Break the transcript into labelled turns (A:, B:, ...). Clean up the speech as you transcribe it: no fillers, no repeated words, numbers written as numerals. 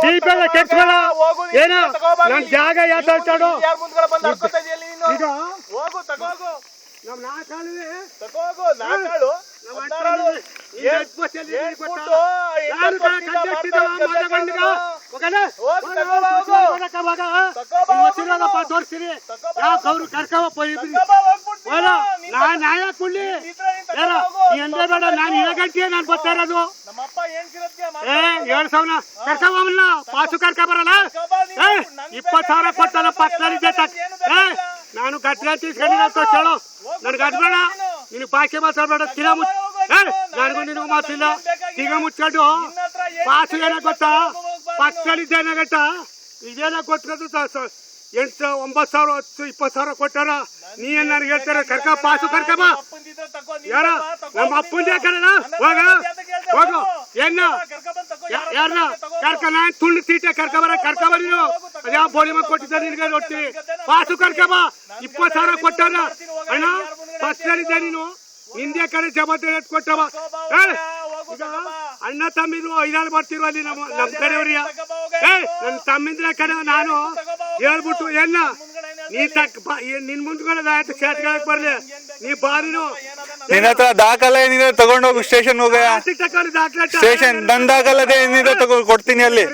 A: ದೀಪೆಲ್ಲ ಕೆಟ್ಬೇಡ ಏನ ನನ್ ಜಾಗ ಯಾತಾಡು ಈಗ ನಮ್ ನಾಕಾಳುವೆ ತೋರಿಸ್ತೀನಿ ಯಾವ್ರು ಕರ್ಕವಪ್ಪ ನಾನ್ ಯಾಕೆ ಕೊಡ್ಲಿ ಎಂದ್ರೆ ಬೇಡ ನಾನು ಗಂಟೆ ನಾನು ಬರ್ತಾ ಇರೋದು 7,000 ಕರ್ಕವಲ್ಲ ಪಾಸು ಕರ್ಕ ಬರಲ್ಲ 20,000 ಕೊಡ್ತಾನ ಪಕ್ಕದಲ್ಲಿದ್ದೆ ನಾನು ಗಟ್ಟ ತೀಸ್ಕೊಂಡಿಲ್ಲ ಕೇಳು ನನ್ ಗಟ್ಬೇಡ ನಿನ್ ಪಾಕೆ ಮಾತಾಡ್ಬೇಡ ತಿಗ ಮುಚ್ಚ ನನಗೂ ನಿನಗೂ ಮಾತಿಲ್ಲ ತಿಗ ಮುಚ್ಕೊಂಡು ಪಾಸು ಏನ ಗೊತ್ತಾ ಪಕ್ಕದಲ್ಲಿದ್ದೆ ಏನಾಗತ್ತ ಇದೇನ ಕೊಟ್ಕೊಂಡು 8,000 10,000 20,000 ಕೊಟ್ಟಾರ ನೀ ಏನ್ ನನಗೆ ಹೇಳ್ತಾರೆ ಕರ್ಕ ಪಾಸು ಕರ್ಕ ಬಾ ಯಾರ ನಮ್ಮ ಅಪ್ಪಂದೇ ಕರಣ ಹೋಗು ಏನ ಯಾರನ್ನ ಕರ್ಕ ನಾನ್ ತುಳ್ಳು ಸೀಟೆ ಕರ್ಕ ಬರ ನೀನು ಅದ್ಯಾವ ಬೋಳಿ ಮಗ ಕೊಟ್ಟಿದ್ದ ನಿನ್ಗೆ ನೋಡ್ತೀನಿ ಪಾಸು ಕರ್ಕ ಬಾ 20,000 ಕೊಟ್ಟಾರ ಅಣ್ಣ ಪಕ್ಕದಲ್ಲಿದ್ದೆ ನೀನು ನಿಂದೆ ಕಡೆ ಜವಾಬ್ದಾರಿ ಎತ್ಕೊಟ್ಟವ ಈಗ ಅಣ್ಣ ತಮ್ಮಿದ್ರು 5 ಬರ್ತಿರು ಅಲ್ಲಿ ನಮ್ ಕಡೆಯವ್ರಿಯ ನನ್ ತಮ್ಮಿಂದ್ರ ಕಡೆ ನಾನು ಹೇಳ್ಬಿಟ್ಟು ಏನ ನೀ ನಿನ್ ಮುಂದ್ಕೊಳ್ಳೋದಾಯ್ತು ಕೇಟ್ಗಳಕ್ ಬರ್ಲಿ ನೀ ಬಾರಿನು
B: ನಿನ್ನ ಹತ್ರ ದಾಖಲೆ ಏನಿದೆ ತಗೊಂಡೋಗು ಸ್ಟೇಷನ್ ಹೋಗ ಸ್ಟೇಷನ್ ನನ್ ದಾಖಲೆ ಏನಿದೆ ಕೊಡ್ತೀನಿ ಅಲ್ಲಿ